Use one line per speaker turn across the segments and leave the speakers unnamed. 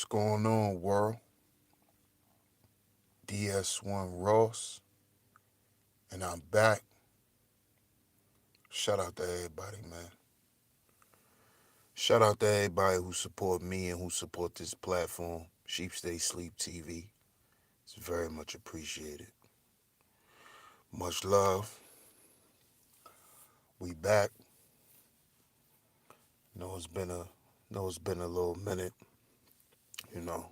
What's going on, world? DS1 Ross, and I'm back. Shout out to everybody, man. Shout out to everybody who support me and who support this platform, SheepStaysLeepTV. It's very much appreciated. Much love. We back. Know it's been a little minute. You know,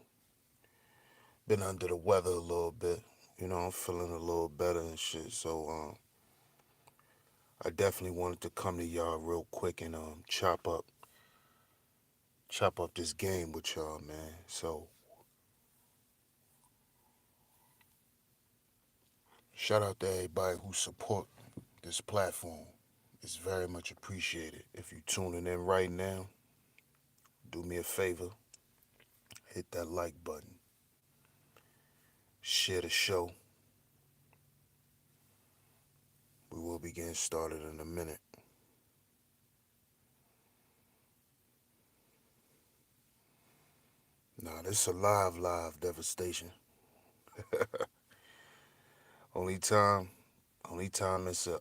been under the weather a little bit. I'm feeling a little better and shit. So I definitely wanted to come to y'all real quick and chop up this game with y'all, man. So shout out to everybody who support this platform. It's very much appreciated. If you're tuning in right now, do me a favor, hit that like button, share the show. We will be getting started in a minute. Nah, this is a live devastation. Only time, only time it's a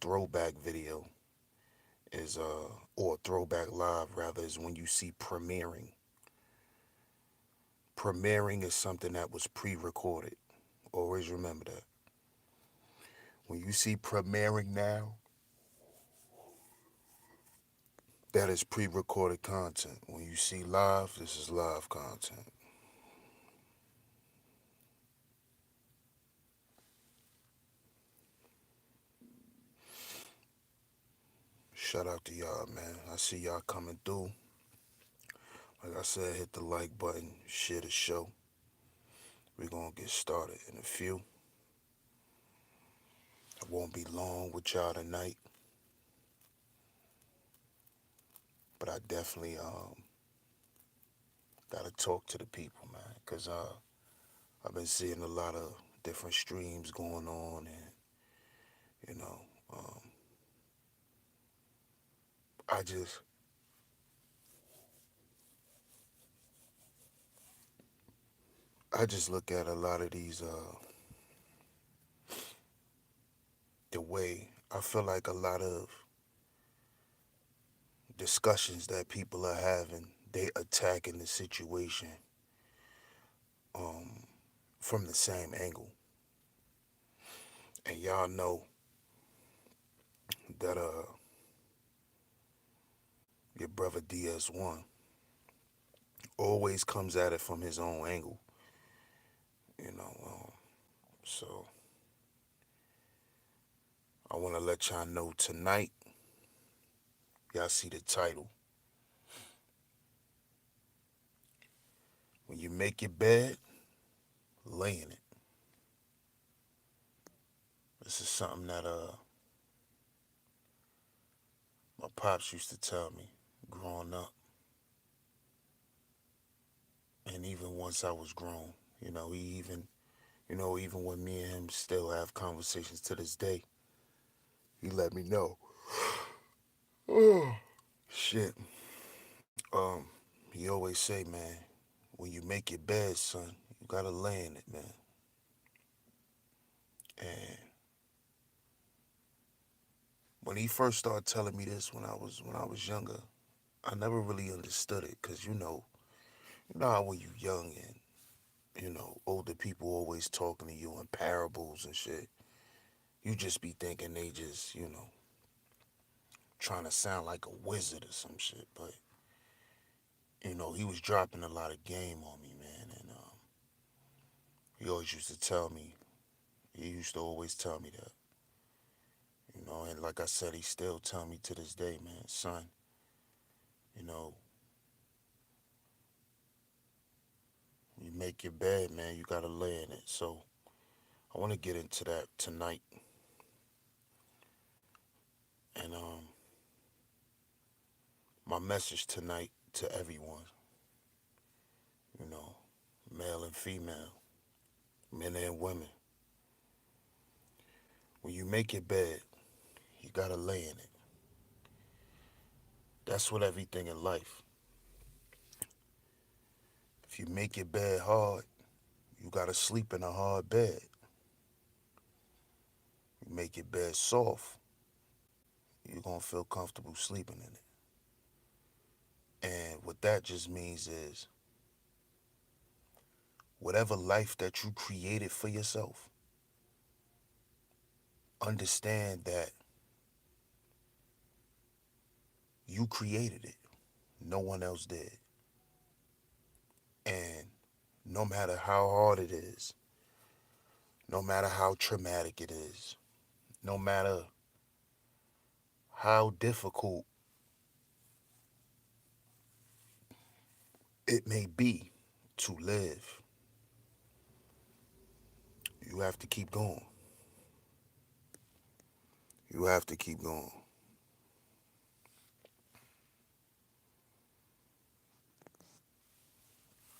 throwback video is or a throwback live rather is when you see premiering. Premiering is something that was pre-recorded. Always remember that. When you see premiering now, that is pre-recorded content. When you see live, this is live content. Shout out to y'all, man. I see y'all coming through. Like I said, hit the like button, share the show. We're gonna get started in a few. I won't be long with y'all tonight, but I definitely gotta talk to the people, man, cause I've been seeing a lot of different streams going on, and you know, um, I just I just look at a lot of these the way I feel like a lot of discussions that people are having, they attacking the situation um, from the same angle. And y'all know that your brother DS1 always comes at it from his own angle, you know. So I want to let y'all know tonight. Y'all see the title. When you make your bed, lay in it. This is something that my pops used to tell me growing up, and even once I was grown. Even when me and him still have conversations to this day, he let me know. Oh, shit. Um, he always say, man, when you make your bed, son, you gotta lay in it, man. And when he first started telling me this when I was younger, I never really understood it, cause you know how when you young and older people always talking to you in parables and shit. You just be thinking they just trying to sound like a wizard or some shit, but he was dropping a lot of game on me, man, and he always used to tell me. He used to always tell me that, and like I said, he still tell me to this day, man, son, you know, you make your bed, man, you gotta lay in it. So I want to get into that tonight, and my message tonight to everyone, you know, male and female, men and women, when you make your bed, you gotta lay in it. That's what everything in life. If you make your bed hard, you gotta sleep in a hard bed. You make your bed soft, you're gonna feel comfortable sleeping in it. And what that just means is whatever life that you created for yourself, understand that you created it. No one else did. And no matter how hard it is, no matter how traumatic it is, no matter how difficult it may be to live, you have to keep going. You have to keep going.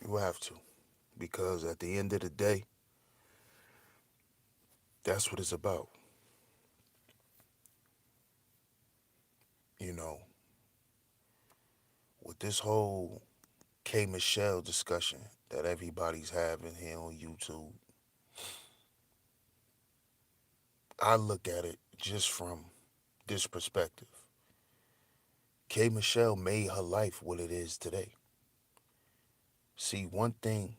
You have to. Because at the end of the day, that's what it's about. You know, with this whole K Michelle discussion that everybody's having here on YouTube, I look at it just from this perspective. K Michelle made her life what it is today. See, one thing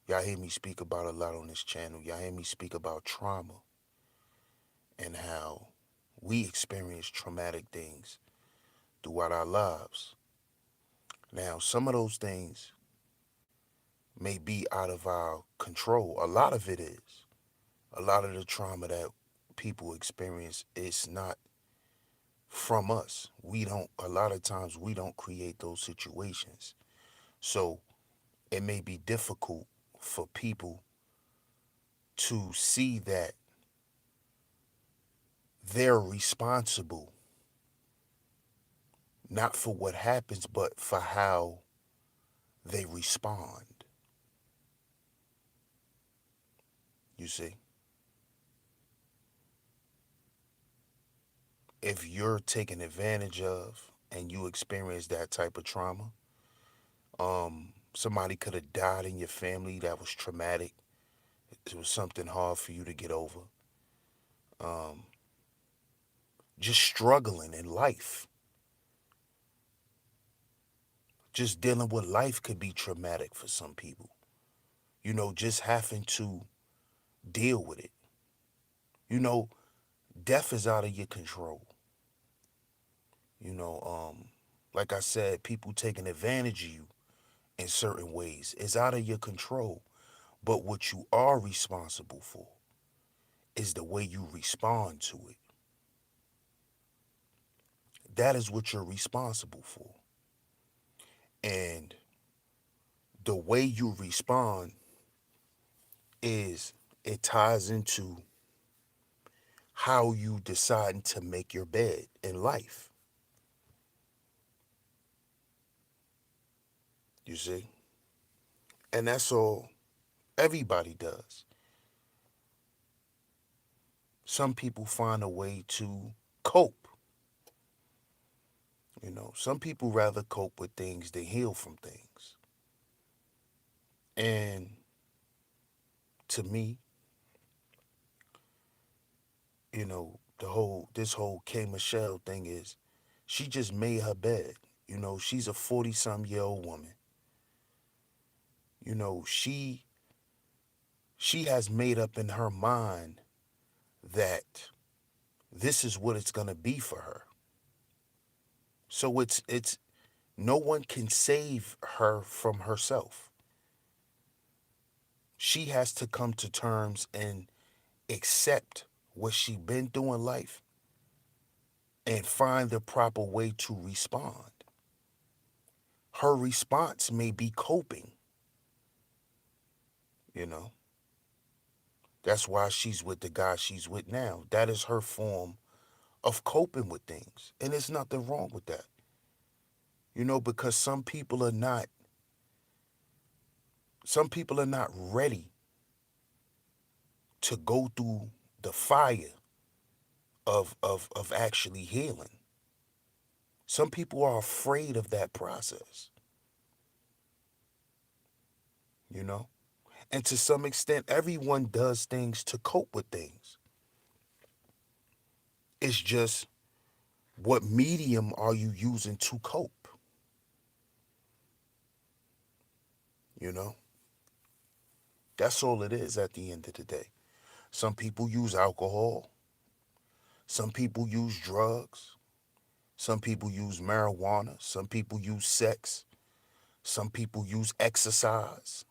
y'all hear me speak about a lot on this channel, y'all hear me speak about trauma and how we experience traumatic things throughout our lives. Now, some of those things may be out of our control. A lot of it is. A lot of the trauma that people experience is not from us. A lot of times we don't create those situations. So it may be difficult for people to see that they're responsible not for what happens, but for how they respond. You see, if you're taken advantage of and you experience that type of trauma, somebody could have died in your family that was traumatic. It was something hard for you to get over. Um, just struggling in life, just dealing with life could be traumatic for some people. You know, just having to deal with it. You know, death is out of your control. You know, like I said, people taking advantage of you in certain ways is out of your control. But what you are responsible for is the way you respond to it. That is what you're responsible for. And the way you respond is it ties into how you decide to make your bed in life. You see? And that's all everybody does. Some people find a way to cope. You know, some people rather cope with things than heal from things. And to me, you know, this whole K Michelle thing is she just made her bed. You know, she's a 40-some-year-old woman. You know, she has made up in her mind that this is what it's gonna be for her. So it's no one can save her from herself. She has to come to terms and accept what she been through in life and find the proper way to respond. Her response may be coping, you know. That's why she's with the guy she's with now. That is her form of coping with things. And there's nothing wrong with that. You know, because some people are not ready to go through the fire of actually healing. Some people are afraid of that process. you know? And to some extent, everyone does things to cope with things. It's just, what medium are you using to cope? You know? That's all it is at the end of the day. Some people use alcohol. Some people use drugs. Some people use marijuana. Some people use sex. Some people use exercise.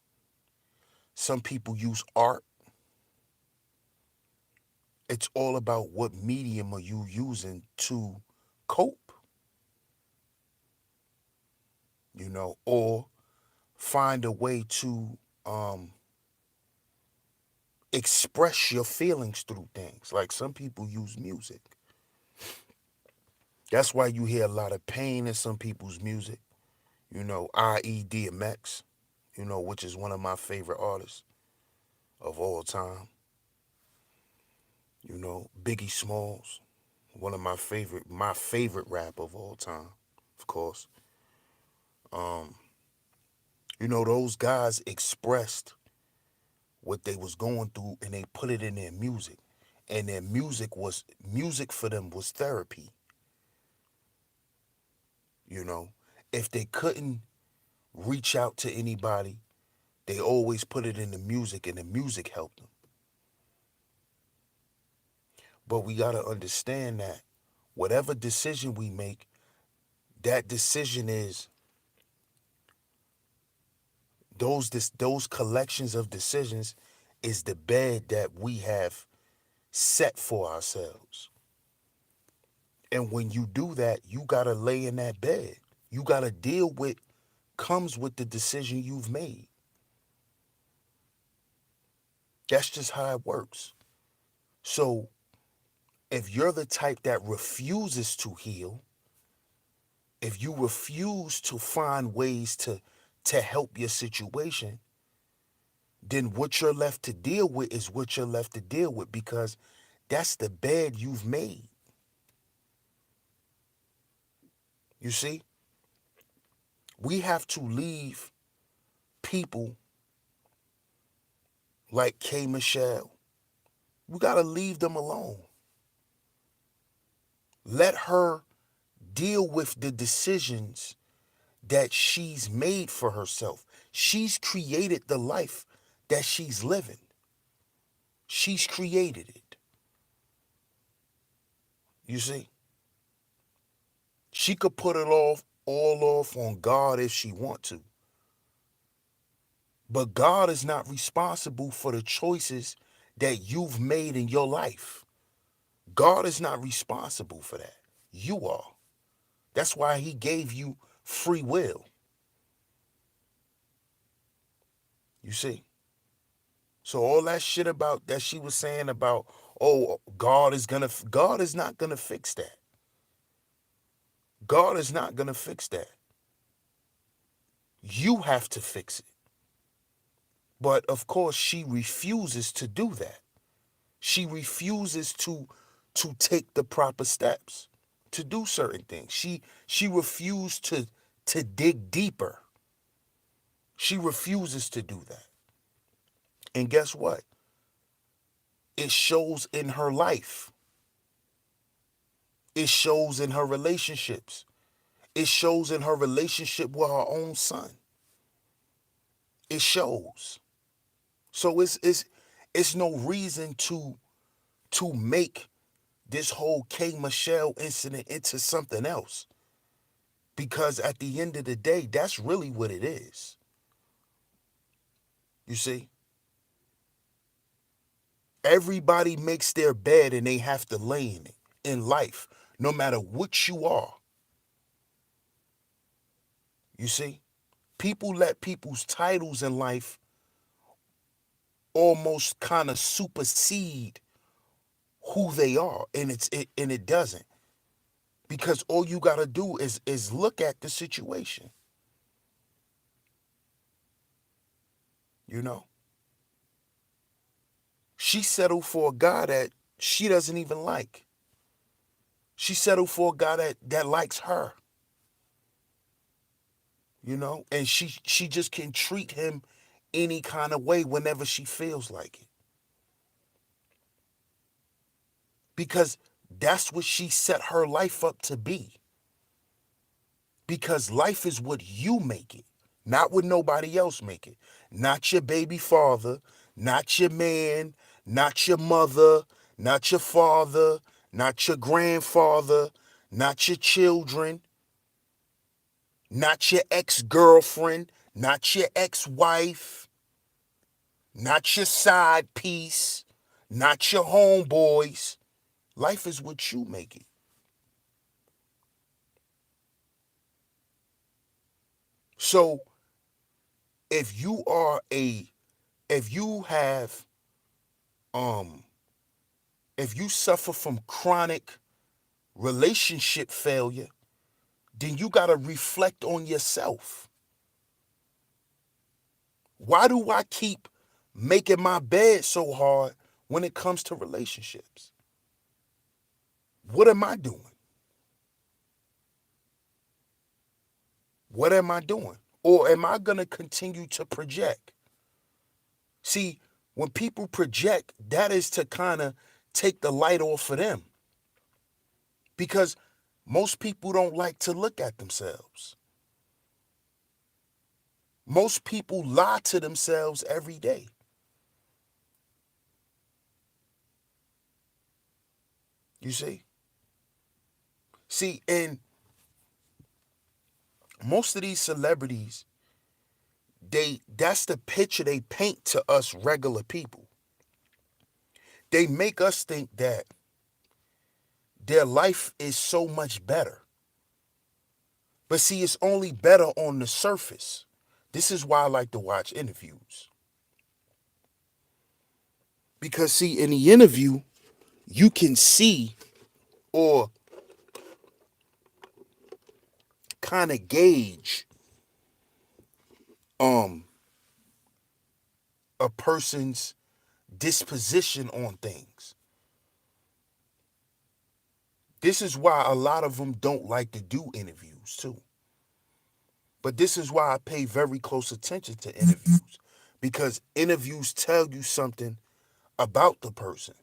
Some people use art. It's all about what medium are you using to cope, or find a way to express your feelings through things. Like some people use music. That's why you hear a lot of pain in some people's music, i.e. DMX, which is one of my favorite artists of all time. Biggie Smalls, one of my favorite rap of all time, of course. Um, those guys expressed what they was going through and they put it in their music. And their music for them was therapy. You know, if they couldn't reach out to anybody, they always put it in the music and the music helped them. But we got to understand that whatever decision we make, that decision is those collections of decisions is the bed that we have set for ourselves. And when you do that, you got to lay in that bed. You got to deal with comes with the decision you've made. That's just how it works. So if you're the type that refuses to heal, if you refuse to find ways to help your situation, then what you're left to deal with is what you're left to deal with, because that's the bed you've made. You see? We have to leave people like K. Michelle. We got to leave them alone. Let her deal with the decisions that she's made for herself. She's created the life that she's living. She's created it. You see? She could put it all off on God if she want to. But God is not responsible for the choices that you've made in your life. God is not responsible for that. You are. That's why he gave you free will. You see? So all that shit about that she was saying about, oh, God is not gonna fix that. God is not gonna fix that. You have to fix it. But of course, she refuses to do that. She refuses to take the proper steps to do certain things. She refused to dig deeper. She refuses to do that. And guess what? It shows in her life. It shows in her relationships. It shows in her relationship with her own son. It shows. So it's no reason to make this whole K. Michelle incident into something else. Because at the end of the day, that's really what it is. You see? Everybody makes their bed and they have to lay in it in life, no matter what you are. You see? People let people's titles in life almost kind of supersede who they are, and it doesn't. Because all you got to do is look at the situation. You know? She settled for a guy that she doesn't even like. She settled for a guy that likes her. And she just can treat him any kind of way whenever she feels like it. Because that's what she set her life up to be. Because life is what you make it, not what nobody else make it. Not your baby father, not your man, not your mother, not your father, not your grandfather, not your children, not your ex-girlfriend, not your ex-wife, not your side piece, not your homeboys. Life is what you make it. So if you are if you have um if you suffer from chronic relationship failure, then you got to reflect on yourself. Why do I keep making my bed so hard when it comes to relationships? What am I doing? What am I doing? Or am I going to continue to project? See, when people project, that is to kind of take the light off of them. Because most people don't like to look at themselves. Most people lie to themselves every day. You see? See, and most of these celebrities, that's the picture they paint to us regular people. They make us think that their life is so much better. But see, it's only better on the surface. This is why I like to watch interviews. Because see, in the interview, you can see or kind of gauge um a person's disposition on things. This is why a lot of them don't like to do interviews too. But this is why I pay very close attention to interviews, because interviews tell you something about the person.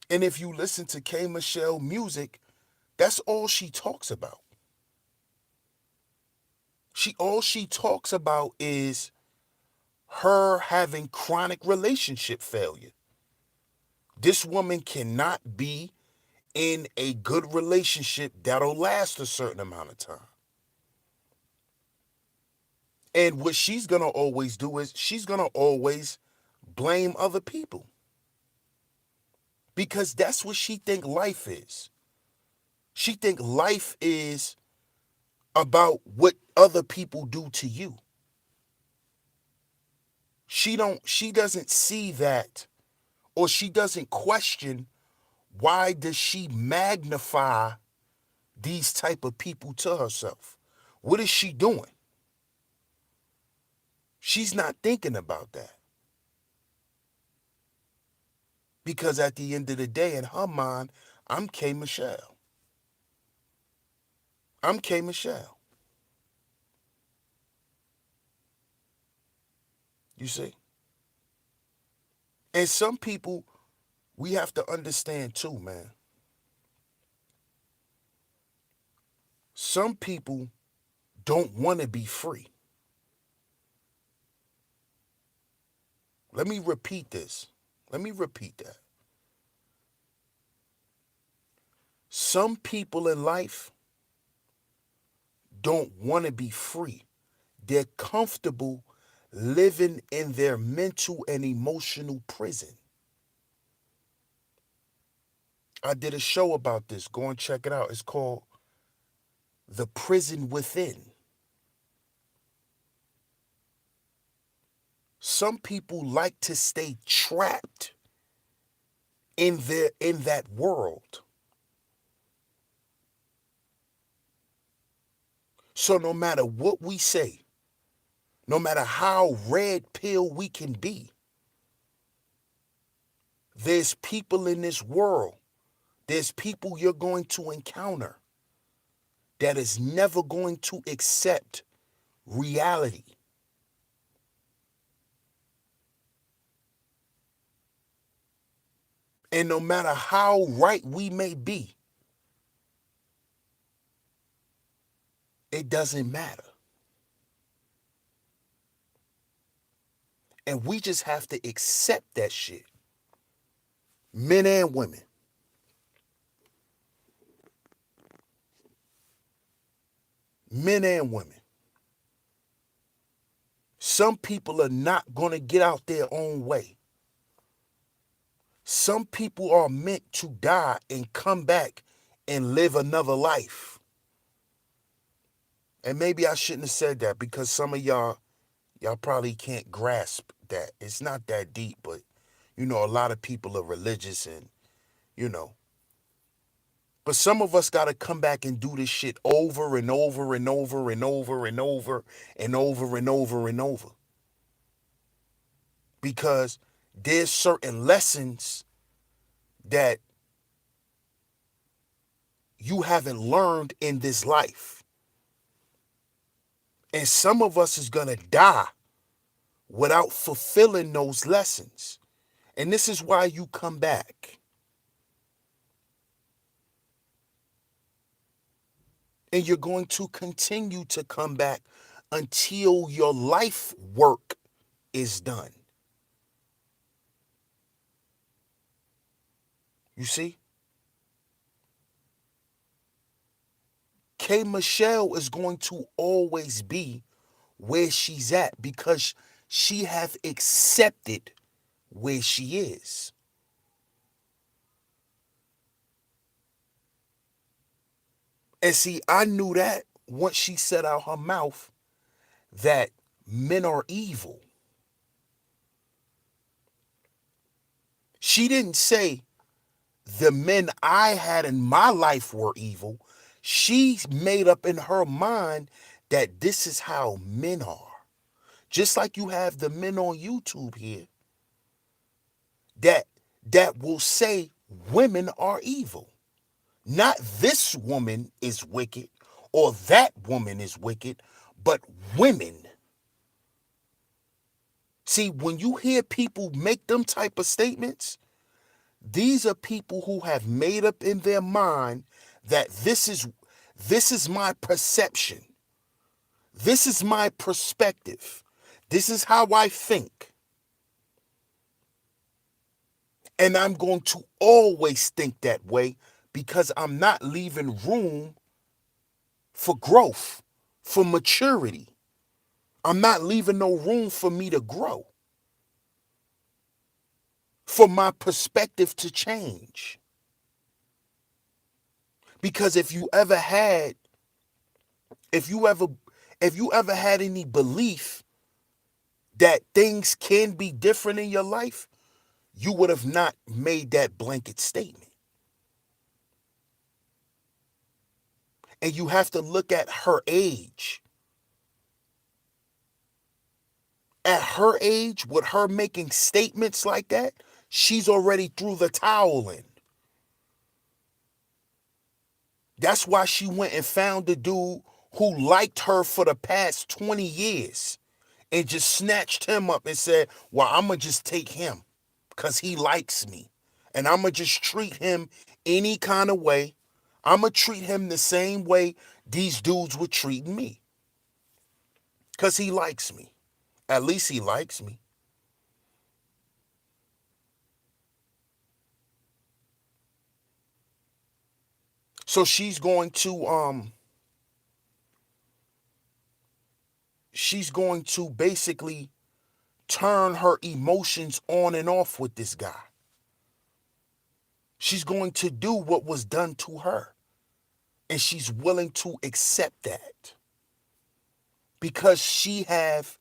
And if you listen to K. Michelle music, that's all she talks about. All she talks about is her having chronic relationship failure. This woman cannot be in a good relationship that'll last a certain amount of time. And what she's going to always do is she's going to always blame other people. Because that's what she think life is. She think life is about what other people do to you. She doesn't see that, or she doesn't question why does she magnify these type of people to herself. What is she doing? She's not thinking about that. Because at the end of the day, in her mind, I'm K. Michelle. I'm K. Michelle. You see? And some people, we have to understand too, man. Some people don't want to be free. Let me repeat this. Let me repeat that. Some people in life don't want to be free. They're comfortable living in their mental and emotional prison. I did a show about this. Go and check it out. It's called The Prison Within. Some people like to stay trapped in that world. So no matter what we say, no matter how red pill we can be, there's people in this world, there's people you're going to encounter that is never going to accept reality. And no matter how right we may be, it doesn't matter. And we just have to accept that shit. Men and women. Men and women. Some people are not going to get out their own way. Some people are meant to die and come back and live another life. And maybe I shouldn't have said that because some of y'all probably can't grasp that. It's not that deep, but a lot of people are religious and, you know. But some of us got to come back and do this shit over and over and over and over and over and over and over and over. Because there's certain lessons that you haven't learned in this life. And some of us is going to die without fulfilling those lessons. And this is why you come back. And you're going to continue to come back until your life work is done. You see? K. Michelle is going to always be where she's at because she have accepted where she is. And see, I knew that once she said out her mouth that men are evil. She didn't say the men I had in my life were evil. She made up in her mind that this is how men are. Just like you have the men on YouTube here that will say women are evil. Not this woman is wicked or that woman is wicked, but women. See, when you hear people make them type of statements, these are people who have made up in their mind that this is my perception. This is my perspective. This is how I think. And I'm going to always think that way because I'm not leaving room for growth, for maturity. I'm not leaving no room for me to grow, for my perspective to change. Because if you ever had any belief that things can be different in your life, you would have not made that blanket statement. And you have to look at her age. At her age, with her making statements like that, she's already threw the towel in. That's why she went and found the dude who liked her for the past 20 years and just snatched him up and said, well, I'm going to just take him because he likes me. And I'm going to just treat him any kind of way. I'm going to treat him the same way these dudes were treating me because he likes me. At least he likes me. So she's going to basically turn her emotions on and off with this guy. She's going to do what was done to her. And she's willing to accept that. Because she have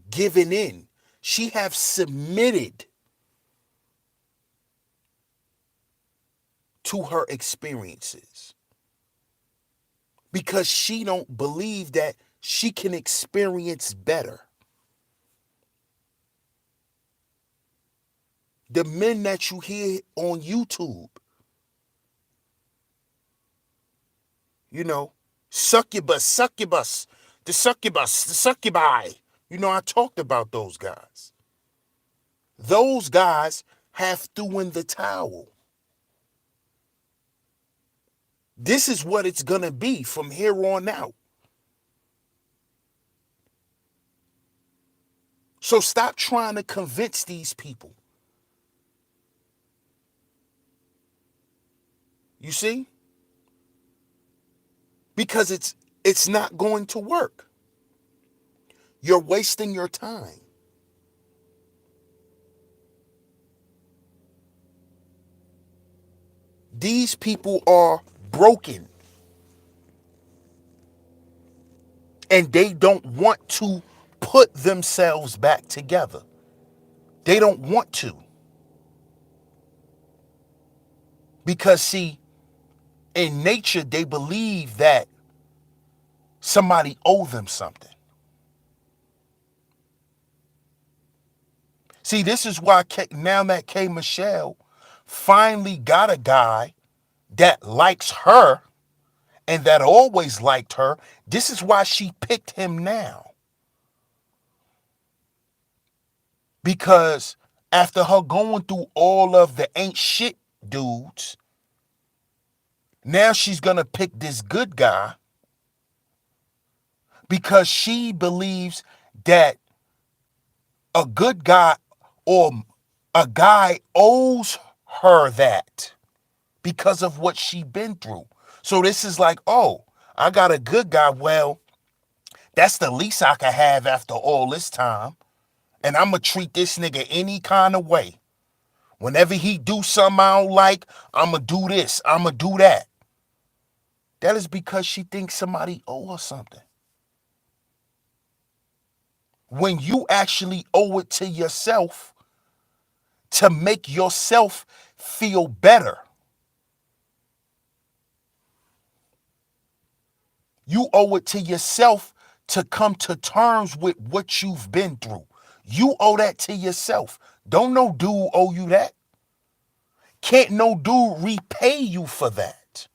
given in. She have submitted to her experiences. Because she don't believe that she can experience better. The men that you hear on YouTube, succubus, the succubus, the succubi. You know, I talked about those guys. Those guys have threw in the towel. This is what it's going to be from here on out. So stop trying to convince these people. You see? Because it's not going to work. You're wasting your time. These people are broken. And they don't want to put themselves back together. They don't want to. Because, see, in nature, they believe that somebody owes them something. See, this is why now that K. Michelle finally got a guy that likes her and that always liked her, this is why she picked him now. Because after her going through all of the ain't shit dudes, now she's going to pick this good guy because she believes that a good guy or a guy owes her that because of what she been through. So this is like, oh, I got a good guy. Well, that's the least I could have after all this time. And I'm going to treat this nigga any kind of way. Whenever he do something I don't like, I'm going to do this. I'm going to do that. That is because she thinks somebody owe her something. When you actually owe it to yourself to make yourself feel better. You owe it to yourself to come to terms with what you've been through. You owe that to yourself. Don't no dude owe you that. Can't no dude repay you for that.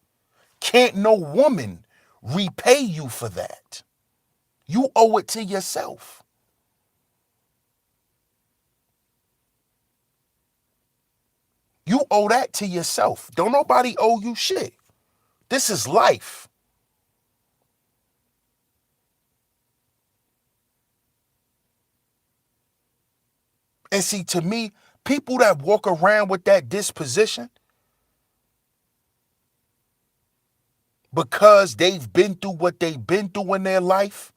Can't no woman repay you for that. You owe it to yourself. You owe that to yourself. Don't nobody owe you shit. This is life. And see, to me, people that walk around with that disposition because they've been through what they've been through in their life,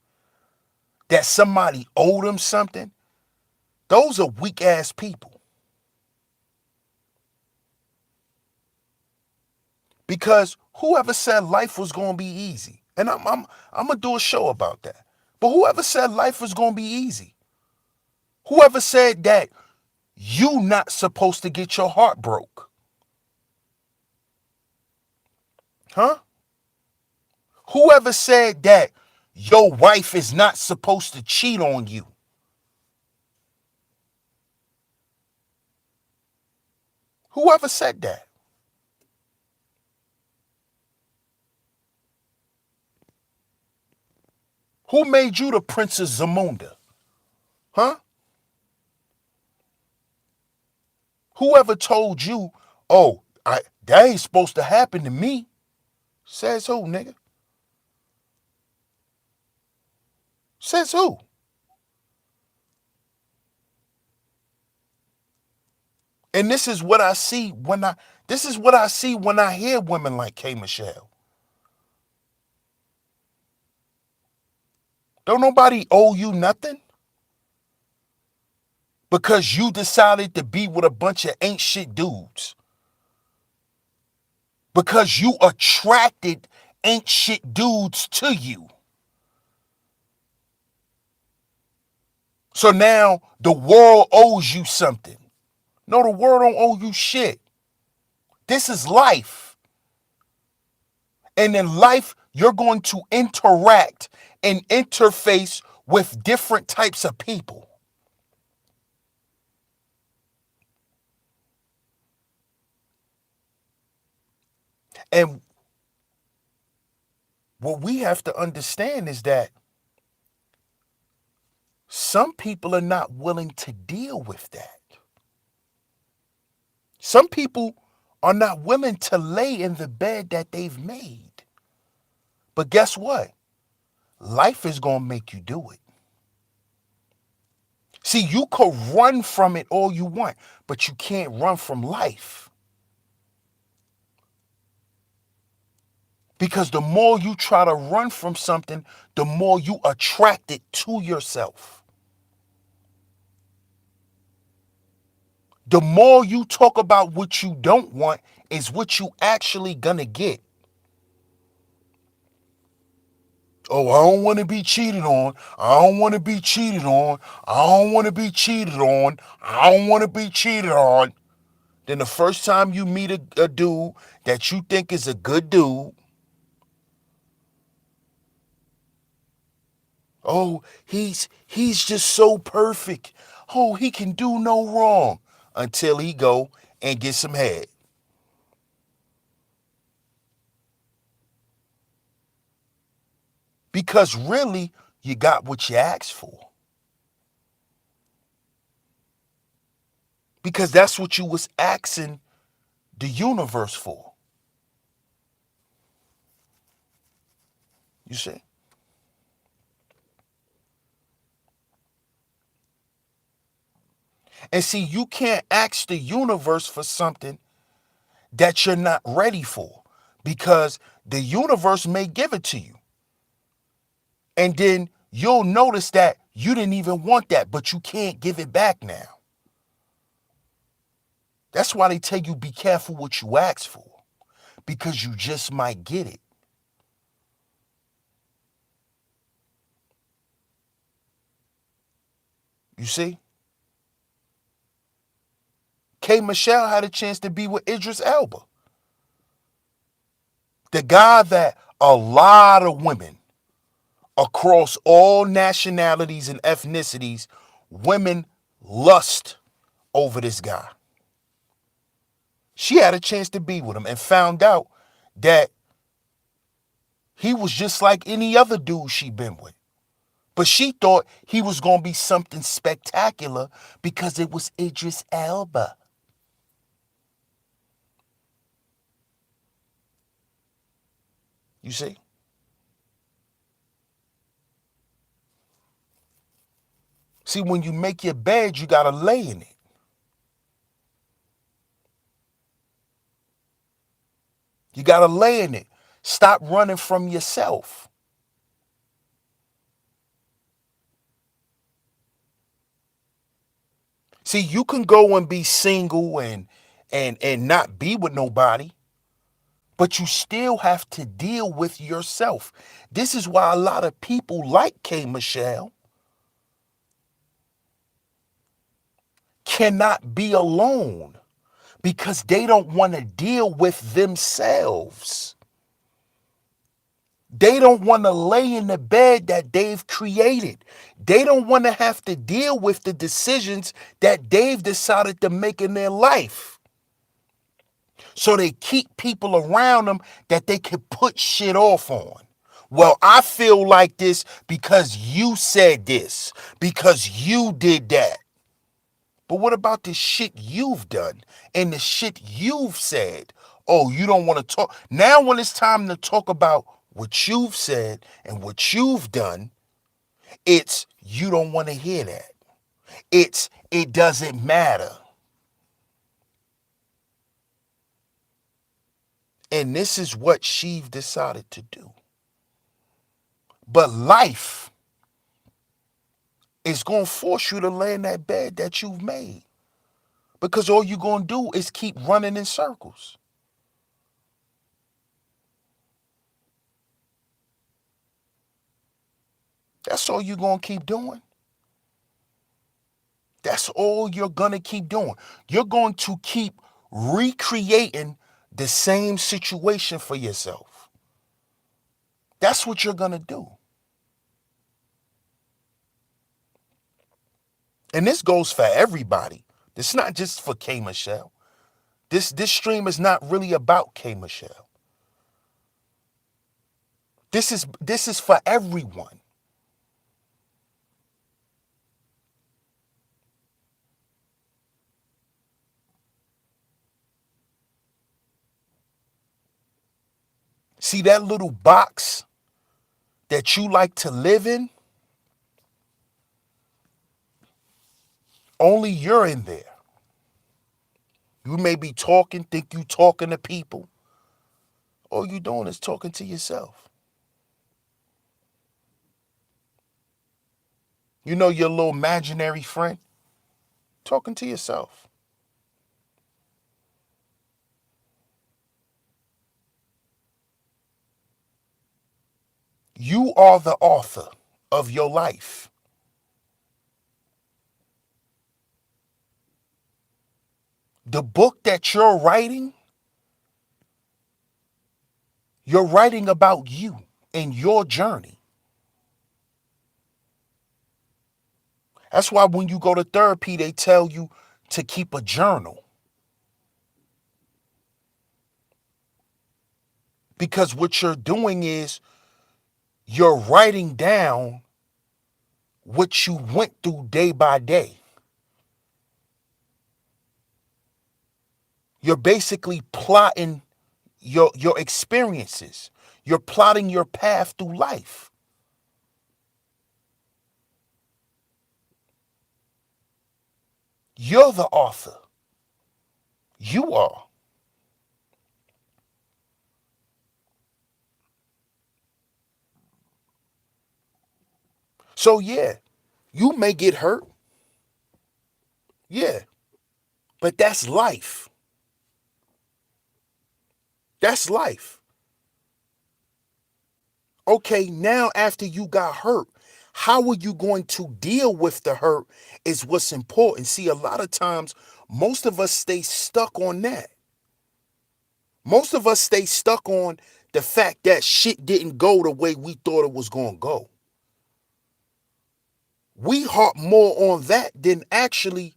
that somebody owed them something, those are weak ass people. Because whoever said life was gonna be easy, and I'm gonna do a show about that. But whoever said life was gonna be easy, whoever said that you not supposed to get your heart broke, huh? Whoever said that your wife is not supposed to cheat on you, whoever said that? Who made you the Princess Zamunda? Huh? Whoever told you, oh, that ain't supposed to happen to me? Says who, nigga? Says who? And this is what I see when I hear women like K. Michelle. Don't nobody owe you nothing because you decided to be with a bunch of ain't shit dudes. Because you attracted ain't shit dudes to you. So now the world owes you something. No, the world don't owe you shit. This is life. And in life, you're going to interact and interface with different types of people. And what we have to understand is that Some people are not willing to deal with that. Some people are not willing to lay in the bed that they've made. But guess what? Life is going to make you do it. See, you could run from it all you want, but you can't run from life. Because the more you try to run from something, the more you attract it to yourself. The more you talk about what you don't want is what you actually gonna get. Oh, I don't want to be cheated on. I don't want to be cheated on. I don't want to be cheated on. I don't want to be cheated on. Then the first time you meet a dude that you think is a good dude, oh, he's just so perfect. Oh, he can do no wrong until he go and get some head. Because really, you got what you asked for. Because that's what you was asking the universe for. You see? And see, you can't ask the universe for something that you're not ready for because the universe may give it to you. And then you'll notice that you didn't even want that, but you can't give it back now. That's why they tell you be careful what you ask for because you just might get it. You see? K. Michelle had a chance to be with Idris Elba, the guy that a lot of women across all nationalities and ethnicities, women lust over this guy. She had a chance to be with him and found out that he was just like any other dude she been with. But she thought he was going to be something spectacular because it was Idris Elba. You see? See, when you make your bed, you got to lay in it. You got to lay in it. Stop running from yourself. See, you can go and be single and not be with nobody, but you still have to deal with yourself. This is why a lot of people like K. Michelle cannot be alone because they don't want to deal with themselves. They don't want to lay in the bed that they've created. They don't want to have to deal with the decisions that they've decided to make in their life. So they keep people around them that they can put shit off on. Well, I feel like this because you said this, because you did that. But what about the shit you've done and the shit you've said? Oh, you don't want to talk. Now, when it's time to talk about what you've said and what you've done, it's you don't want to hear that. It doesn't matter. And this is what she've decided to do. But life is going to force you to lay in that bed that you've made. Because all you're going to do is keep running in circles. That's all you're going to keep doing. That's all you're going to keep doing. You're going to keep recreating the same situation for yourself. That's what you're going to do. And this goes for everybody. It's not just for K. Michelle. This stream is not really about K. Michelle. This is for everyone. See that little box that you like to live in? Only you're in there. You may be talking, think you talking to people. All you doing is talking to yourself. You know your little imaginary friend? Talking to yourself. You are the author of your life. The book that you're writing about you and your journey. That's why when you go to therapy, they tell you to keep a journal. Because what you're doing is you're writing down what you went through day by day. You're basically plotting your experiences. You're plotting your path through life. You're the author. You are. So yeah, you may get hurt. Yeah, but that's life. That's life. Okay, now after you got hurt, how are you going to deal with the hurt is what's important. See, a lot of times, most of us stay stuck on that. Most of us stay stuck on the fact that shit didn't go the way we thought it was going to go. We harp more on that than actually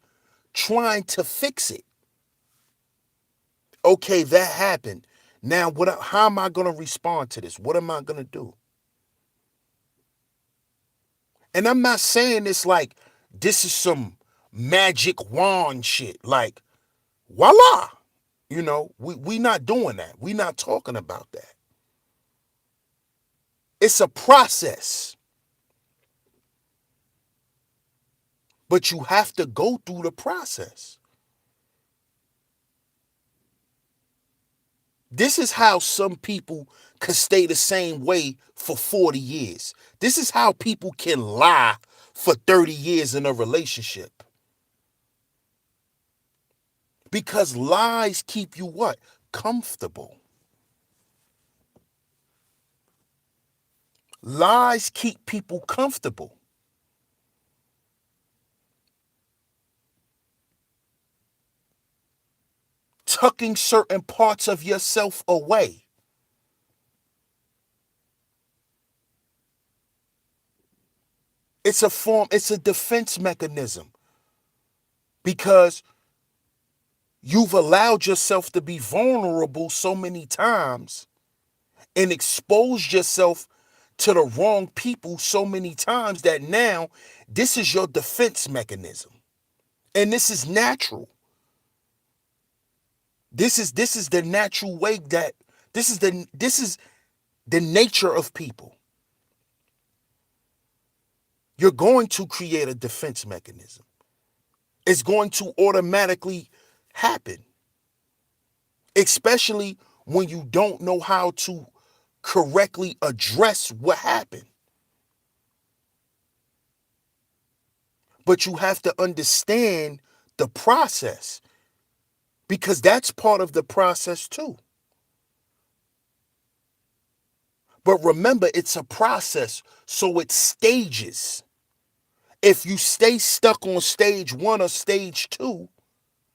trying to fix it. Okay, that happened. Now, how am I going to respond to this? What am I going to do? And I'm not saying it's like this is some magic wand shit. Like, voila. We not doing that. We not talking about that. It's a process. But you have to go through the process. This is how some people could stay the same way for 40 years. This is how people can lie for 30 years in a relationship. Because lies keep you what? Comfortable. Lies keep people comfortable. Tucking certain parts of yourself away. It's a defense mechanism. Because you've allowed yourself to be vulnerable so many times and exposed yourself to the wrong people so many times that now this is your defense mechanism. And this is natural. This is the natural way that this is the nature of people. You're going to create a defense mechanism. It's going to automatically happen. Especially when you don't know how to correctly address what happened. But you have to understand the process because that's part of the process too. But remember, it's a process, so it's stages. If you stay stuck on stage 1 or stage 2,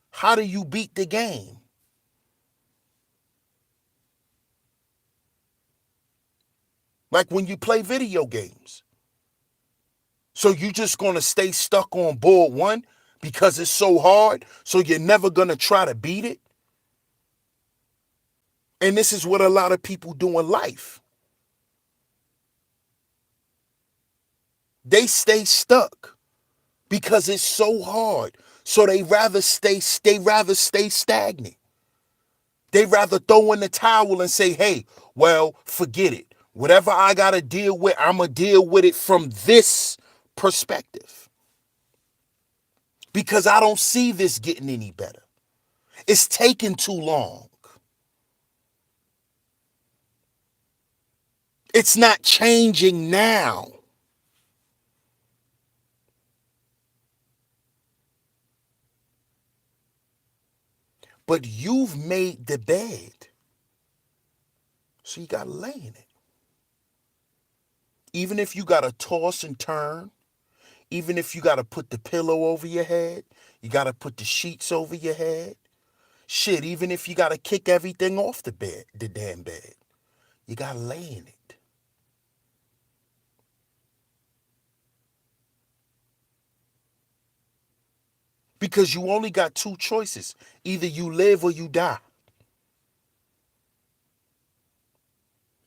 how do you beat the game? Like when you play video games. So you just going to stay stuck on board 1 because it's so hard, so you're never going to try to beat it? And this is what a lot of people do in life. They stay stuck because it's so hard. So they rather stay stagnant. They rather throw in the towel and say, hey, well, forget it. Whatever I got to deal with, I'm going to deal with it from this perspective. Because I don't see this getting any better. It's taking too long. It's not changing now. But you've made the bed. So you got to lay in it. Even if you got to toss and turn, even if you got to put the pillow over your head, you got to put the sheets over your head. Shit, even if you got to kick everything off the bed, the damn bed, you got to lay in it. Because you only got two choices. Either you live or you die.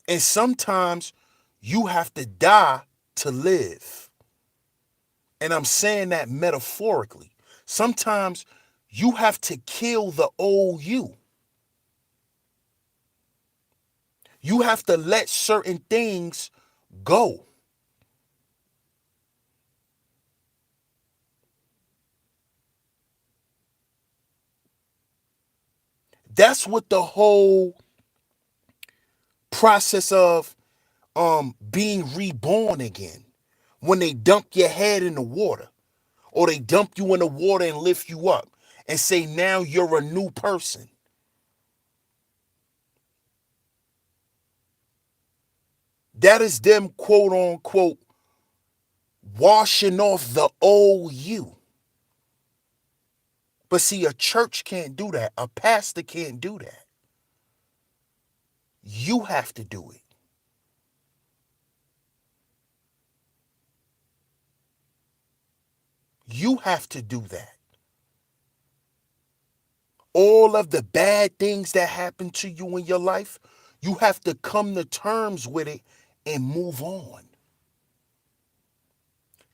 And sometimes you have to die to live. And I'm saying that metaphorically. Sometimes you have to kill the old you. You have to let certain things go. That's what the whole process of being reborn again. When they dump your head in the water, or they dump you in the water and lift you up and say, now you're a new person. That is them, quote unquote, washing off the old you. But see, a church can't do that. A pastor can't do that. You have to do it. You have to do that. All of the bad things that happen to you in your life, you have to come to terms with it and move on.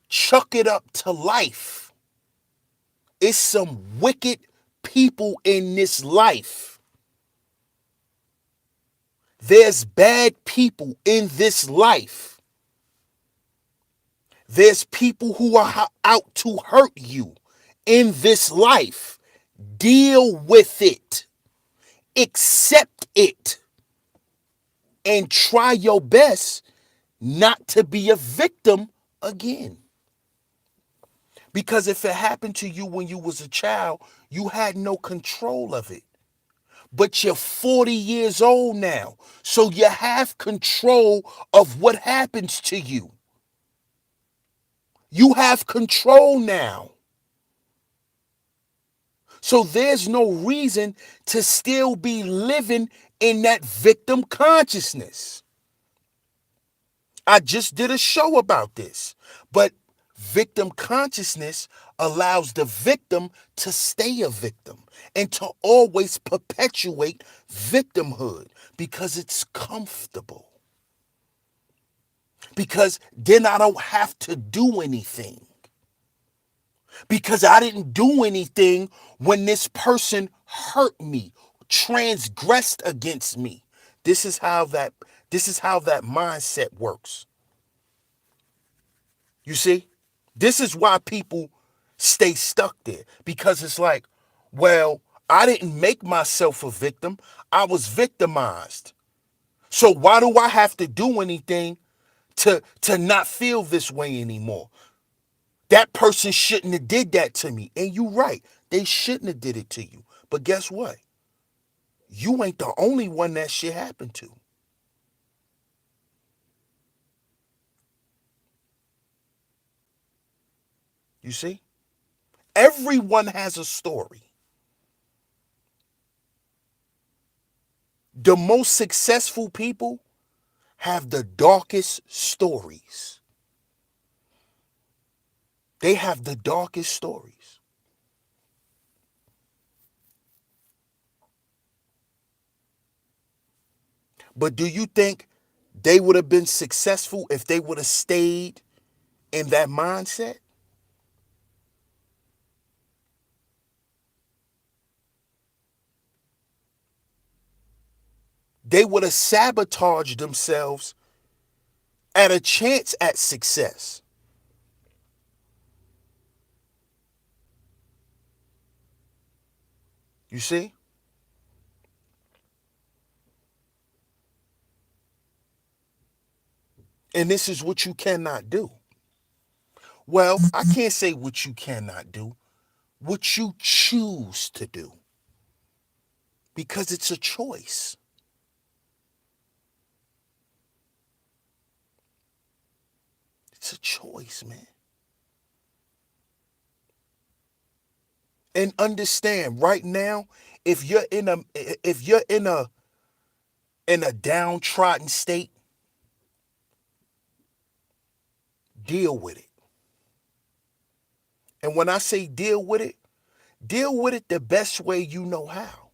Chuck it up to life. It's some wicked people in this life. There's bad people in this life. There's people who are out to hurt you in this life. Deal with it. Accept it. And try your best not to be a victim again. Because if it happened to you when you was a child, you had no control of it. But you're 40 years old now, so you have control of what happens to you. You have control now. So there's no reason to still be living in that victim consciousness. I just did a show about this, but victim consciousness allows the victim to stay a victim and to always perpetuate victimhood because it's comfortable. Because then I don't have to do anything. Because I didn't do anything when this person hurt me, transgressed against me. This is how that mindset works. You see? This is why people stay stuck there, because it's like, well, I didn't make myself a victim. I was victimized. So why do I have to do anything to not feel this way anymore? That person shouldn't have did that to me. And you're right. They shouldn't have did it to you. But guess what? You ain't the only one that shit happened to. You see? Everyone has a story. The most successful people have the darkest stories. They have the darkest stories. But do you think they would have been successful if they would have stayed in that mindset? they would have sabotaged themselves at a chance at success. You see? And this is what you cannot do. Well, I can't say what you cannot do, what you choose to do, because it's a choice. It's a choice, man. And understand right now, if you're in a if you're in a downtrodden state, deal with it. And when I say deal with it the best way you know how.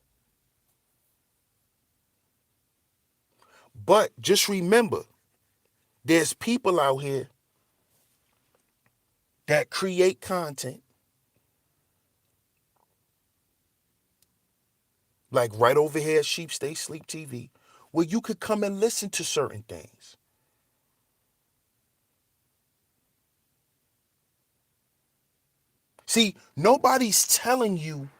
But just remember, there's people out here that create content, like right over here at Sheep Stay Sleep TV, where you could come and listen to certain things. See, nobody's telling you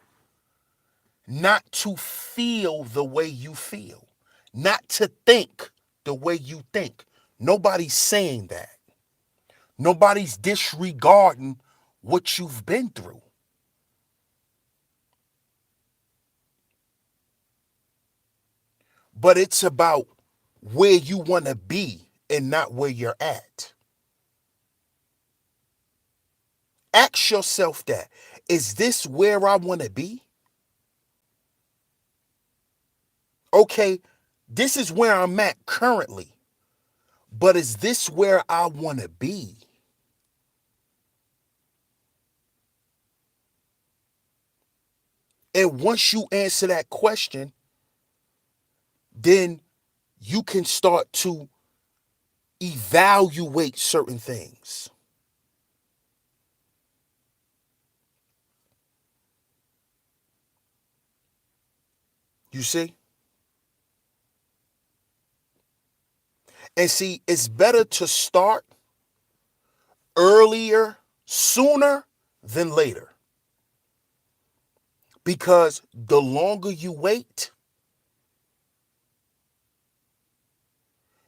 not to feel the way you feel, not to think the way you think. Nobody's saying that. Nobody's disregarding what you've been through. But it's about where you want to be and not where you're at. Ask yourself that. Is this where I want to be? Okay, this is where I'm at currently. But is this where I want to be? And once you answer that question, then you can start to evaluate certain things. You see? And see, it's better to start earlier, sooner than later. Because the longer you wait,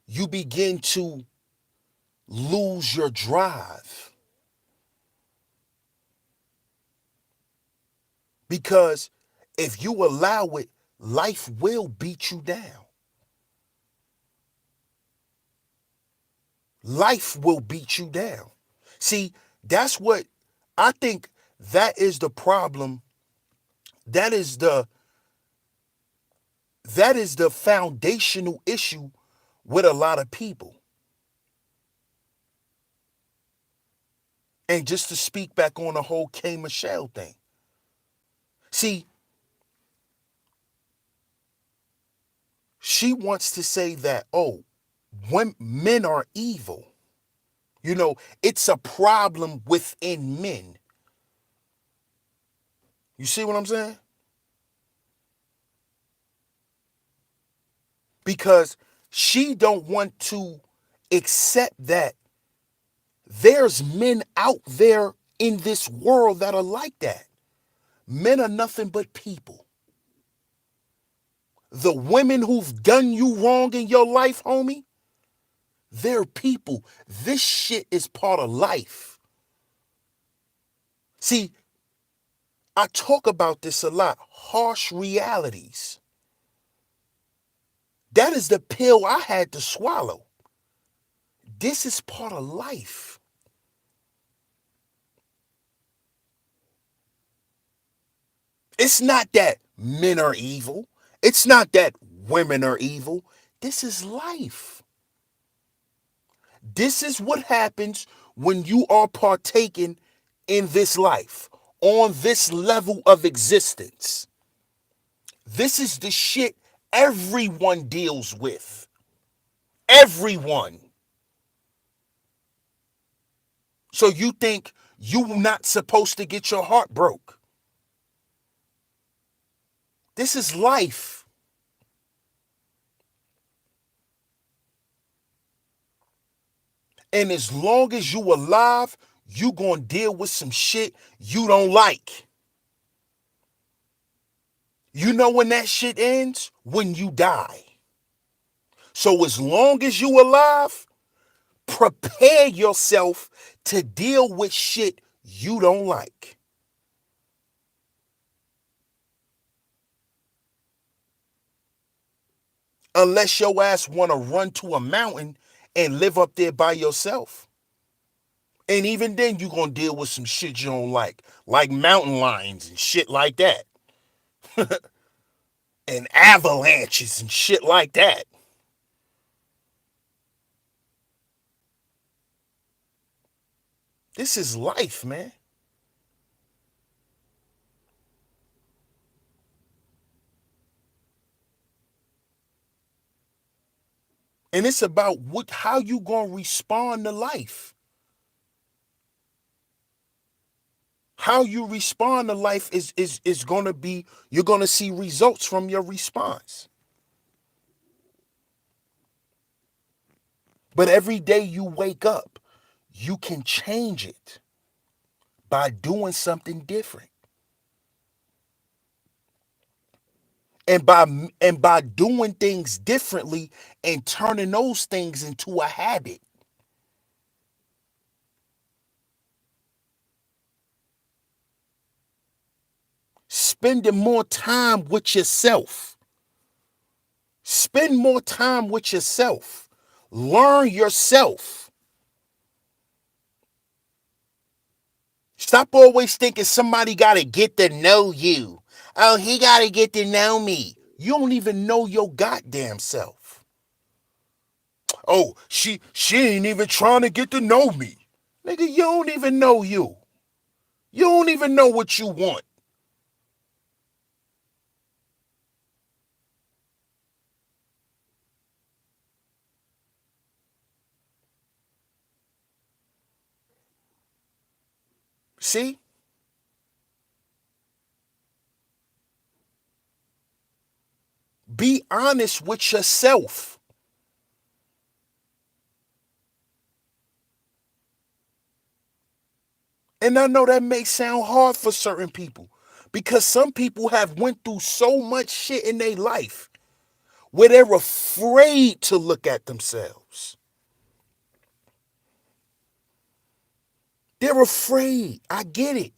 you begin to lose your drive. Because if you allow it, life will beat you down. Life will beat you down. See, that's what I think, that is the problem. That is the foundational issue with a lot of people. And just to speak back on the whole K Michelle thing. See, she wants to say that, oh, when men are evil. You know, it's a problem within men. You see what I'm saying? Because she don't want to accept that there's men out there in this world that are like that. Men are nothing but people. The women who've done you wrong in your life, homie, they're people. This shit is part of life. See, I talk about this a lot. Harsh realities. That is the pill I had to swallow. This is part of life. It's not that men are evil. It's not that women are evil. This is life. This is what happens when you are partaking in this life, on this level of existence. This is the shit everyone deals with. Everyone. So you think you're not supposed to get your heart broke. This is life. And as long as you alive, you gonna deal with some shit you don't like. You know when that shit ends? When you die. So as long as you alive, prepare yourself to deal with shit you don't like. Unless your ass wanna run to a mountain and live up there by yourself. And even then you gonna deal with some shit you don't like mountain lions and shit like that. And avalanches and shit like that. This is life, man. And it's about how you gonna respond to life. How you respond to life is gonna be, you're gonna see results from your response. But every day you wake up, you can change it by doing something different. And by doing things differently and turning those things into a habit. Spending more time with yourself. Spend more time with yourself. Learn yourself. Stop always thinking somebody got to get to know you. Oh, he got to get to know me. You don't even know your goddamn self. Oh, she ain't even trying to get to know me. Nigga, you don't even know you. You don't even know what you want. See? Be honest with yourself. And I know that may sound hard for certain people because some people have went through so much shit in their life where they're afraid to look at themselves. They're afraid. I get it.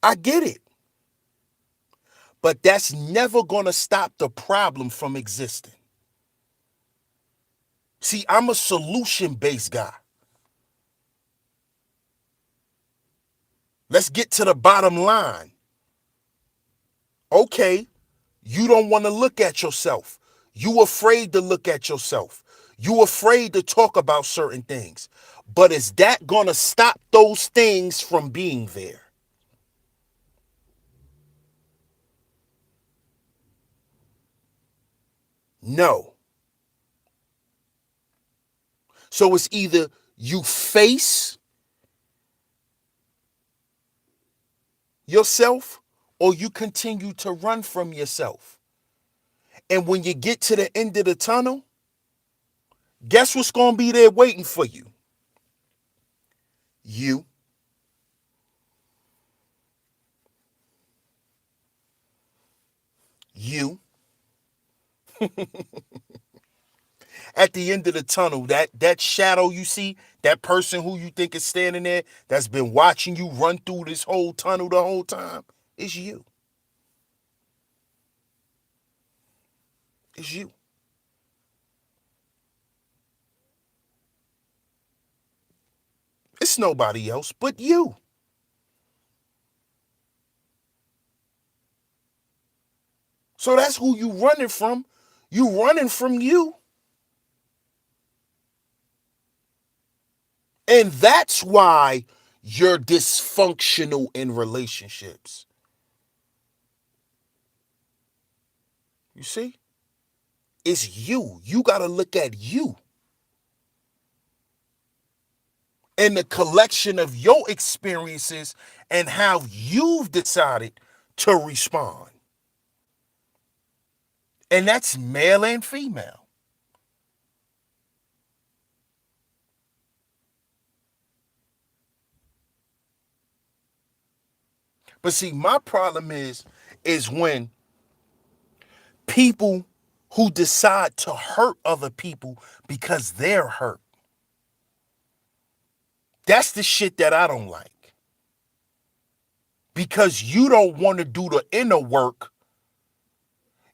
I get it. But that's never going to stop the problem from existing. See, I'm a solution based guy. Let's get to the bottom line. Okay, you don't want to look at yourself. You afraid to look at yourself. You afraid to talk about certain things. But is that going to stop those things from being there? No. So it's either you face yourself or you continue to run from yourself. And when you get to the end of the tunnel, guess what's going to be there waiting for you? You. You. At the end of the tunnel, that shadow you see, that person who you think is standing there that's been watching you run through this whole tunnel the whole time, is you. It's you. It's nobody else but you. So that's who you running from. You running from you. And that's why you're dysfunctional in relationships. You see? It's you. You got to look at you and the collection of your experiences and how you've decided to respond. And that's male and female. But see, my problem is when people who decide to hurt other people because they're hurt. That's the shit that I don't like. Because you don't want to do the inner work.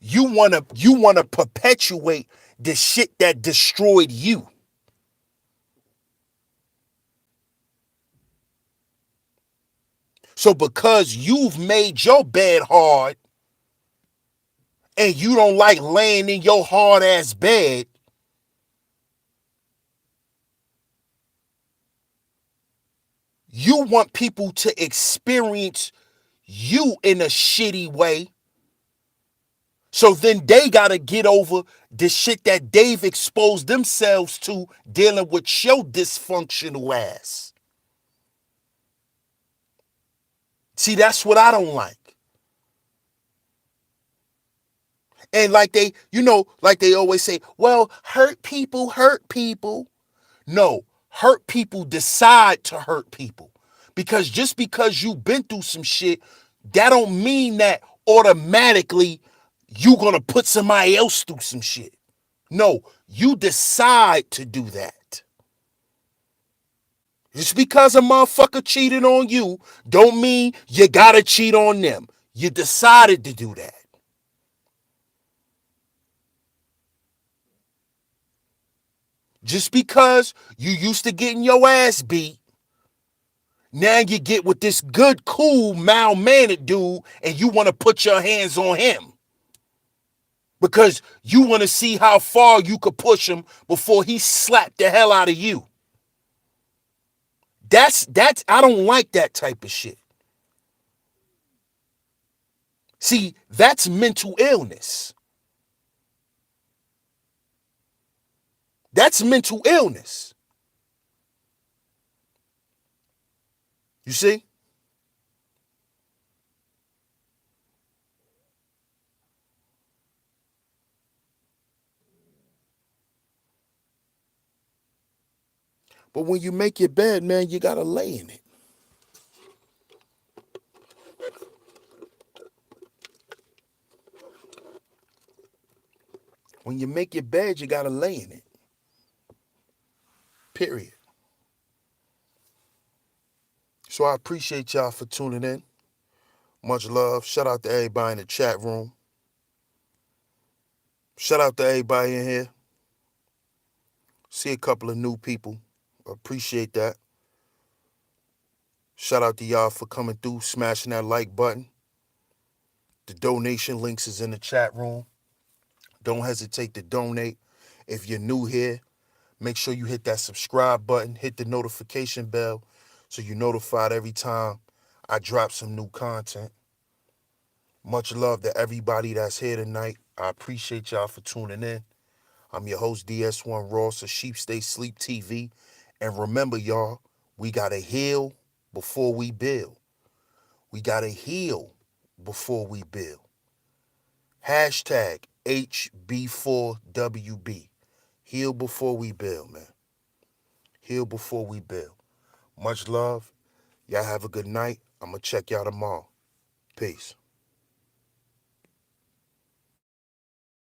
You want to perpetuate the shit that destroyed you. So because you've made your bed hard and you don't like laying in your hard ass bed, you want people to experience you in a shitty way. So then they got to get over the shit that they've exposed themselves to dealing with your dysfunctional ass. See, that's what I don't like. And like they always say, well, hurt people hurt people. No, hurt people decide to hurt people. Because just because you've been through some shit, that don't mean that automatically you gonna put somebody else through some shit. No, you decide to do that. Just because a motherfucker cheated on you don't mean you gotta cheat on them. You decided to do that. Just because you used to getting your ass beat, now you get with this good, cool, mild-mannered dude and you want to put your hands on him. Because you want to see how far you could push him before he slapped the hell out of you. That's I don't like that type of shit. See, that's mental illness. That's mental illness. You see? But when you make your bed, man, you gotta lay in it. When you make your bed, you gotta lay in it. Period. So I appreciate y'all for tuning in. Much love. Shout out to everybody in the chat room. Shout out to everybody in here. See a couple of new people. Appreciate that. Shout out to y'all for coming through, smashing that like button. The donation links is in the chat room. Don't hesitate to donate. If you're new here, make sure you hit that subscribe button, hit the notification bell so you're notified every time I drop some new content. Much love to everybody that's here tonight. I appreciate y'all for tuning in. I'm your host, DS1 Ross of Sheep Stay Sleep TV. And remember, y'all, we got to heal before we build. We got to heal before we build. Hashtag HB4WB. Heal before we build, man. Heal before we build. Much love. Y'all have a good night. I'm going to check y'all tomorrow. Peace.